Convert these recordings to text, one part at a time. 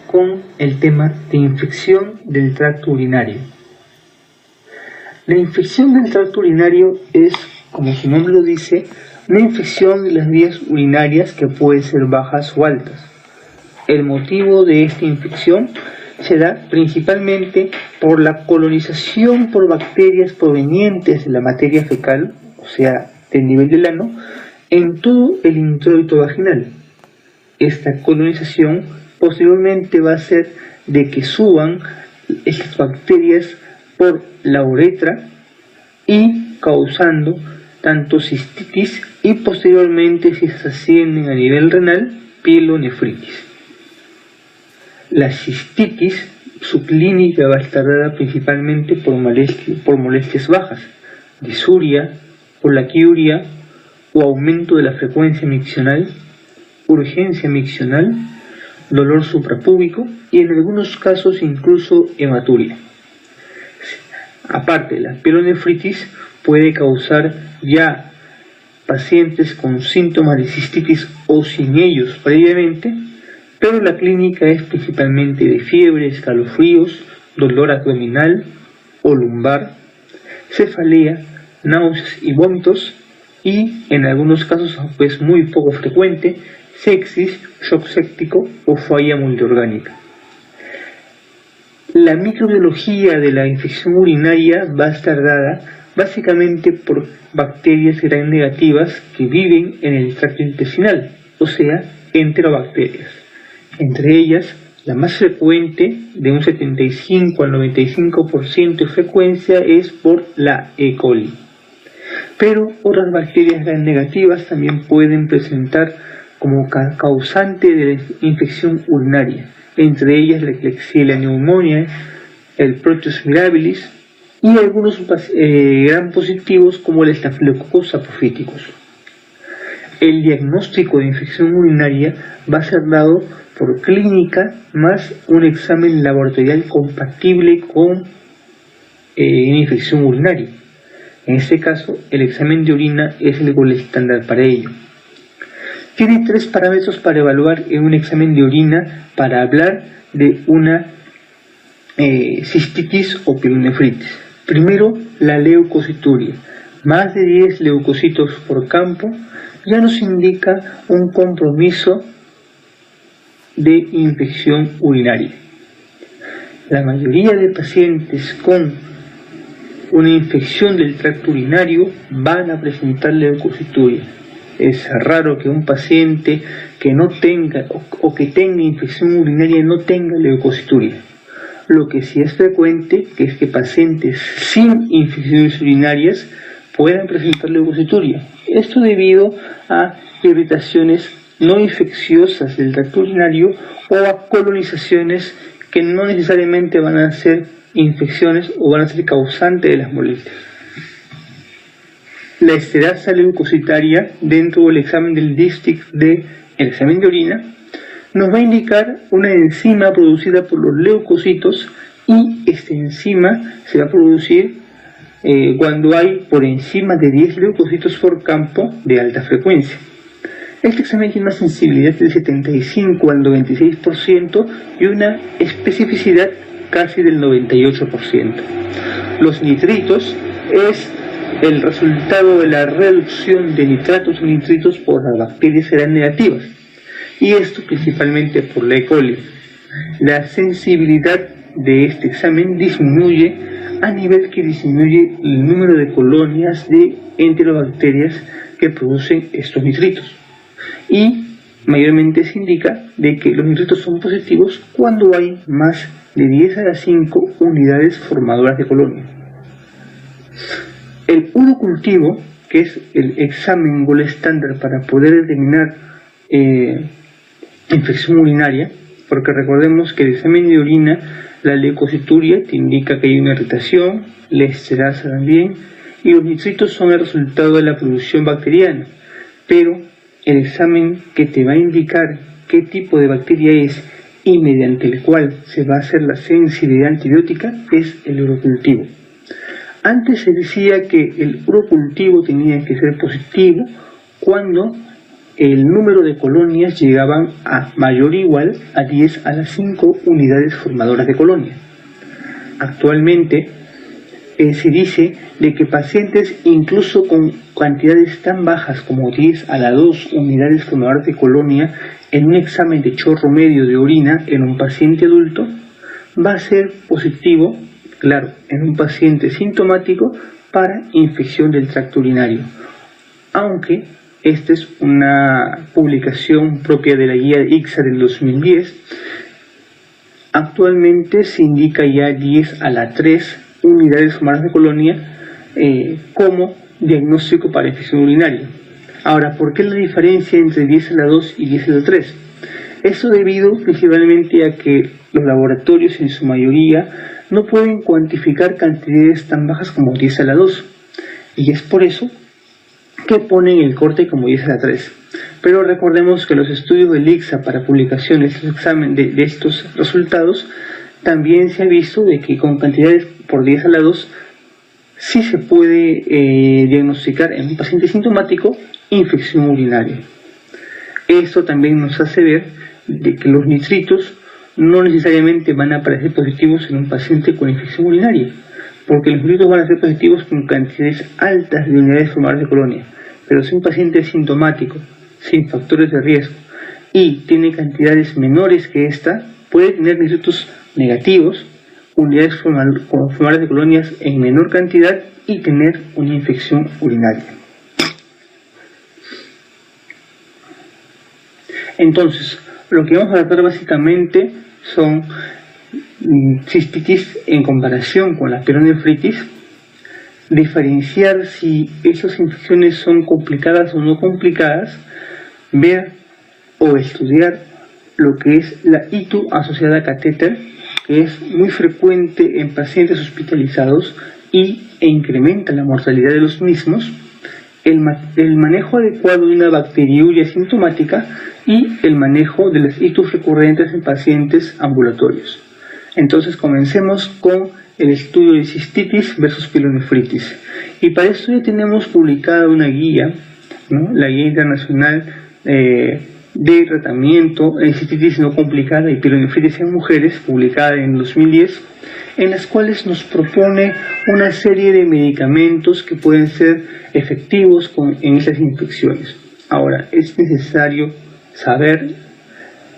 Con el tema de infección del tracto urinario. La infección del tracto urinario es, como su nombre lo dice, una infección de las vías urinarias que puede ser bajas o altas. El motivo de esta infección se da principalmente por la colonización por bacterias provenientes de la materia fecal, o sea, del nivel del ano, en todo el introito vaginal. Esta colonización posteriormente va a ser de que suban estas bacterias por la uretra y causando tanto cistitis y posteriormente, si se ascienden a nivel renal, pielonefritis. La cistitis, su clínica va a estar dada principalmente por molestias bajas, disuria, polaquiuria o aumento de la frecuencia miccional, urgencia miccional, dolor suprapúbico y en algunos casos incluso hematuria. Aparte, la pielonefritis puede causar ya pacientes con síntomas de cistitis o sin ellos previamente, pero la clínica es principalmente de fiebre, escalofríos, dolor abdominal o lumbar, cefalea, náuseas y vómitos y en algunos casos, aunque es muy poco frecuente, sepsis, shock séptico o falla multiorgánica. La microbiología de la infección urinaria va a estar dada básicamente por bacterias gram negativas que viven en el tracto intestinal, o sea, enterobacterias. Entre ellas, la más frecuente, de un 75 al 95% de frecuencia, es por la E. coli. Pero otras bacterias gram negativas también pueden presentar como causante de la infección urinaria, entre ellas la Klebsiella pneumoniae, el Proteus mirabilis y algunos gram positivos como el Staphylococcus apophyticus. El diagnóstico de infección urinaria va a ser dado por clínica más un examen laboratorial compatible con una infección urinaria. En este caso, el examen de orina es el gol estándar para ello. Tiene 3 parámetros para evaluar en un examen de orina para hablar de una cistitis o pielonefritis. Primero, la leucocituria. Más de 10 leucocitos por campo ya nos indica un compromiso de infección urinaria. La mayoría de pacientes con una infección del tracto urinario van a presentar leucocituria. Es raro que un paciente que no tenga o que tenga infección urinaria no tenga leucocituria. Lo que sí es frecuente es que pacientes sin infecciones urinarias puedan presentar leucocituria. Esto debido a irritaciones no infecciosas del tracto urinario o a colonizaciones que no necesariamente van a ser infecciones o van a ser causantes de las molestias. La esterasa leucocitaria dentro del examen del dipstick del examen de orina nos va a indicar una enzima producida por los leucocitos y esta enzima se va a producir cuando hay por encima de 10 leucocitos por campo de alta frecuencia. Este examen tiene una sensibilidad del 75 al 96% y una especificidad casi del 98%. Los nitritos es el resultado de la reducción de nitratos y nitritos por las bacterias gram negativas, y esto principalmente por la E. coli. La sensibilidad de este examen disminuye a nivel que disminuye el número de colonias de enterobacterias que producen estos nitritos, y mayormente se indica de que los nitritos son positivos cuando hay más de 10 a la 5 unidades formadoras de colonia. El urocultivo, que es el examen gol estándar para poder determinar infección urinaria, porque recordemos que el examen de orina, la leucocituria te indica que hay una irritación, la esterasa también, y los nitritos son el resultado de la producción bacteriana, pero el examen que te va a indicar qué tipo de bacteria es y mediante el cual se va a hacer la sensibilidad antibiótica es el urocultivo. Antes se decía que el urocultivo tenía que ser positivo cuando el número de colonias llegaban a mayor o igual a 10 a la 5 unidades formadoras de colonia. Actualmente se dice de que pacientes incluso con cantidades tan bajas como 10 a la 2 unidades formadoras de colonia en un examen de chorro medio de orina en un paciente adulto va a ser positivo, claro, en un paciente sintomático para infección del tracto urinario, aunque esta es una publicación propia de la guía de ICSA del 2010. Actualmente se indica ya 10 a la 3 unidades formadoras de colonia como diagnóstico para infección urinaria. Ahora, ¿por qué la diferencia entre 10 a la 2 y 10 a la 3? Eso debido principalmente a que los laboratorios en su mayoría no pueden cuantificar cantidades tan bajas como 10 a la 2, y es por eso que ponen el corte como 10 a la 3. Pero recordemos que los estudios del ICSA para publicaciones del examen de estos resultados también se ha visto de que con cantidades por 10 a la 2 sí se puede diagnosticar en un paciente sintomático infección urinaria. Esto también nos hace ver de que los nitritos no necesariamente van a aparecer positivos en un paciente con infección urinaria, porque los nitritos van a ser positivos con cantidades altas de unidades formadoras de colonia, pero si un paciente es sintomático, sin factores de riesgo, y tiene cantidades menores que esta, puede tener nitritos negativos, unidades formadoras de colonias en menor cantidad y tener una infección urinaria. Entonces, lo que vamos a tratar básicamente son cistitis en comparación con la pielonefritis, diferenciar si esas infecciones son complicadas o no complicadas, ver o estudiar lo que es la ITU asociada a catéter, que es muy frecuente en pacientes hospitalizados e incrementa la mortalidad de los mismos, el manejo adecuado de una bacteriuria sintomática y el manejo de las ITUs recurrentes en pacientes ambulatorios. Entonces comencemos con el estudio de cistitis versus pielonefritis. Y para esto ya tenemos publicada una guía, ¿no? La guía internacional de tratamiento en cistitis no complicada y pielonefritis en mujeres, publicada en 2010, en las cuales nos propone una serie de medicamentos que pueden ser efectivos en esas infecciones. Ahora, es necesario saber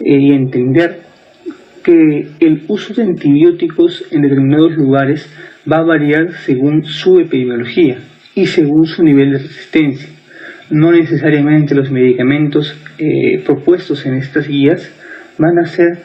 y entender que el uso de antibióticos en determinados lugares va a variar según su epidemiología y según su nivel de resistencia. No necesariamente los medicamentos propuestos en estas guías van a ser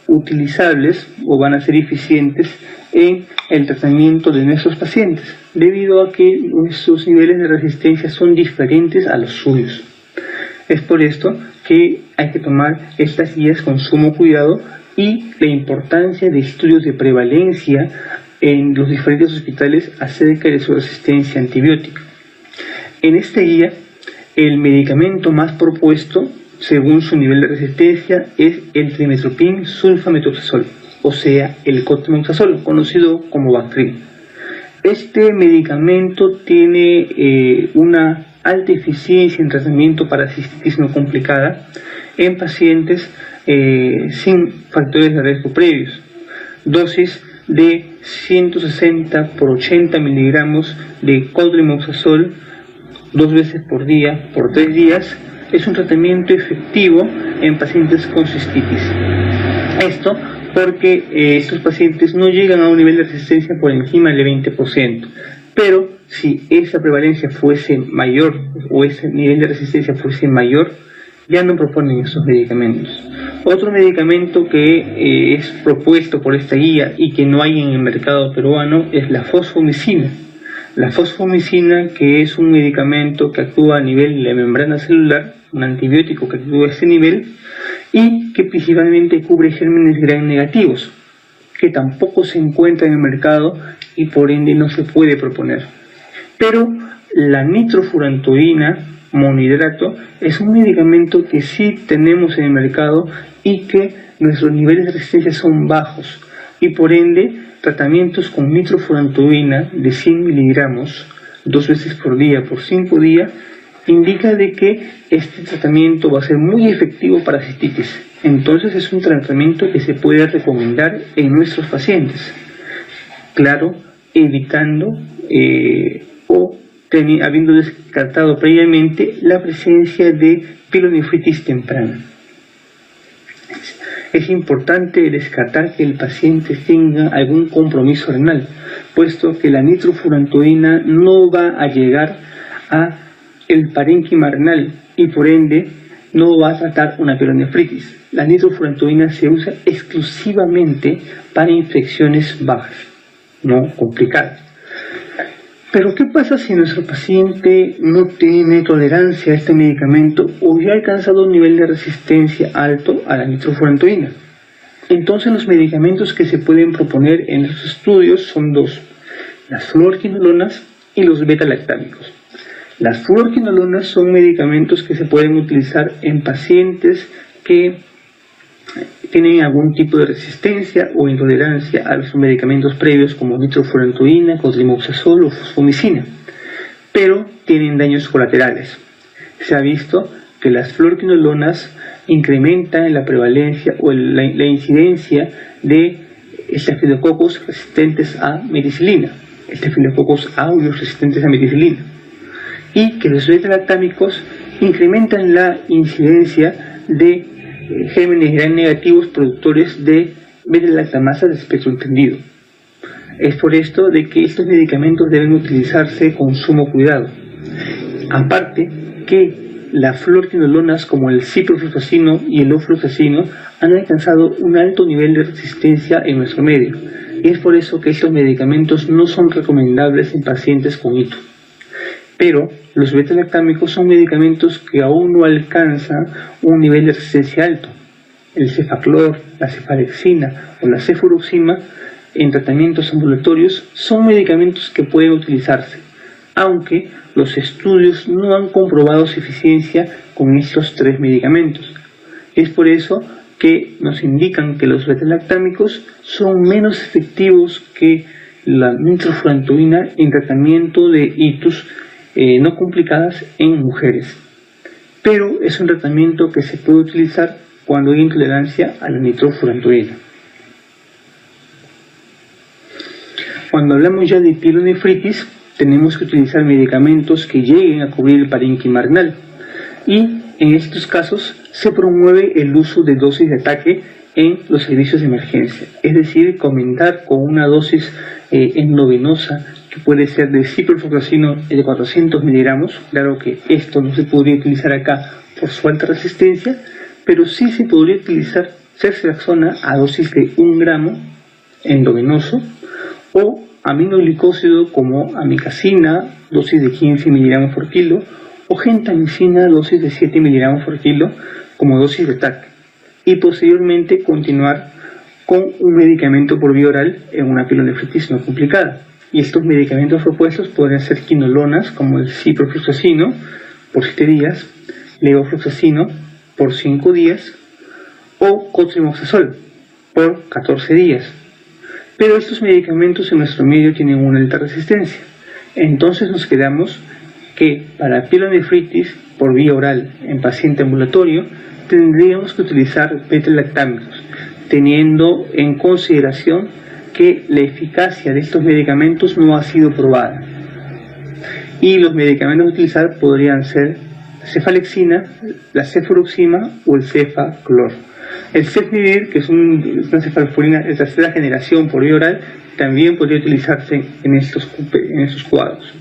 utilizables o van a ser eficientes en el tratamiento de nuestros pacientes, debido a que nuestros niveles de resistencia son diferentes a los suyos. Es por esto que hay que tomar estas guías con sumo cuidado y la importancia de estudios de prevalencia en los diferentes hospitales acerca de su resistencia antibiótica. En esta guía, el medicamento más propuesto, según su nivel de resistencia, es el trimestoprim sulfamethoxazol, o sea, el cotrimoxazol, conocido como Bactrim. Este medicamento tiene una alta eficiencia en tratamiento para cistitis no complicada en pacientes sin factores de riesgo previos. Dosis de 160 por 80 miligramos de cotrimoxazol 2 veces por día por 3 días es un tratamiento efectivo en pacientes con cistitis. Esto porque estos pacientes no llegan a un nivel de resistencia por encima del 20%, pero si esa prevalencia fuese mayor o ese nivel de resistencia fuese mayor, ya no proponen estos medicamentos. Otro medicamento que es propuesto por esta guía y que no hay en el mercado peruano es la fosfomicina. La fosfomicina, que es un medicamento que actúa a nivel de la membrana celular, un antibiótico que actúa a este nivel y que principalmente cubre gérmenes gram negativos, que tampoco se encuentra en el mercado y por ende no se puede proponer. Pero la nitrofurantoína monohidrato es un medicamento que sí tenemos en el mercado y que nuestros niveles de resistencia son bajos y por ende tratamientos con nitrofurantoína de 100 miligramos 2 veces por día por 5 días indica de que este tratamiento va a ser muy efectivo para cistitis. Entonces es un tratamiento que se puede recomendar en nuestros pacientes, claro, evitando o habiendo descartado previamente la presencia de pielonefritis temprana. Es importante descartar que el paciente tenga algún compromiso renal, puesto que la nitrofurantoína no va a llegar a el parénquima renal y por ende no va a tratar una pielonefritis. La nitrofurantoína se usa exclusivamente para infecciones bajas, no complicadas. Pero ¿qué pasa si nuestro paciente no tiene tolerancia a este medicamento o ya ha alcanzado un nivel de resistencia alto a la nitrofurantoína? Entonces los medicamentos que se pueden proponer en los estudios son dos: las fluorquinolonas y los beta-lactámicos. Las fluorquinolonas son medicamentos que se pueden utilizar en pacientes que tienen algún tipo de resistencia o intolerancia a los medicamentos previos como nitrofurantoína, cotrimoxazol o fosfomicina, pero tienen daños colaterales. Se ha visto que las fluorquinolonas incrementan la prevalencia o la incidencia de estafilococos resistentes a meticilina, estafilococos aureus resistentes a meticilina, y que los beta-lactámicos incrementan la incidencia de gérmenes gram negativos productores de beta-lactamasa de espectro entendido. Es por esto de que estos medicamentos deben utilizarse con sumo cuidado. Aparte que las fluorquinolonas como el ciprofloxacino y el ofloxacino han alcanzado un alto nivel de resistencia en nuestro medio, y es por eso que estos medicamentos no son recomendables en pacientes con ITU. Pero los beta-lactámicos son medicamentos que aún no alcanzan un nivel de resistencia alto. El cefaclor, la cefalexina o la cefuroxima en tratamientos ambulatorios son medicamentos que pueden utilizarse, aunque los estudios no han comprobado su eficiencia con estos tres medicamentos. Es por eso que nos indican que los beta-lactámicos son menos efectivos que la nitrofurantoína en tratamiento de ITUS no complicadas en mujeres, pero es un tratamiento que se puede utilizar cuando hay intolerancia a la nitrofurantoína. Cuando hablamos ya de pielonefritis, tenemos que utilizar medicamentos que lleguen a cubrir el parénquima renal, y en estos casos se promueve el uso de dosis de ataque en los servicios de emergencia, es decir, comenzar con una dosis endovenosa que puede ser de ciprofloxacino de 400 miligramos. Claro que esto no se podría utilizar acá por su alta resistencia, pero sí se podría utilizar ceftriaxona a dosis de 1 gramo endovenoso, o aminoglicósido como amikacina, dosis de 15 miligramos por kilo, o gentamicina, dosis de 7 miligramos por kilo como dosis de TAC, y posteriormente continuar con un medicamento por vía oral en una pielonefritis no complicada. Y estos medicamentos propuestos podrían ser quinolonas como el ciprofloxacino por 7 días, levofloxacino por 5 días o cotrimoxazol por 14 días. Pero estos medicamentos en nuestro medio tienen una alta resistencia. Entonces nos quedamos que para pielonefritis por vía oral en paciente ambulatorio tendríamos que utilizar beta-lactámicos, teniendo en consideración que la eficacia de estos medicamentos no ha sido probada. Y los medicamentos a utilizar podrían ser cefalexina, la cefuroxima o el cefaclor. El cefnivir, que es una cefalexina de tercera generación por vía oral, también podría utilizarse en estos cuadros.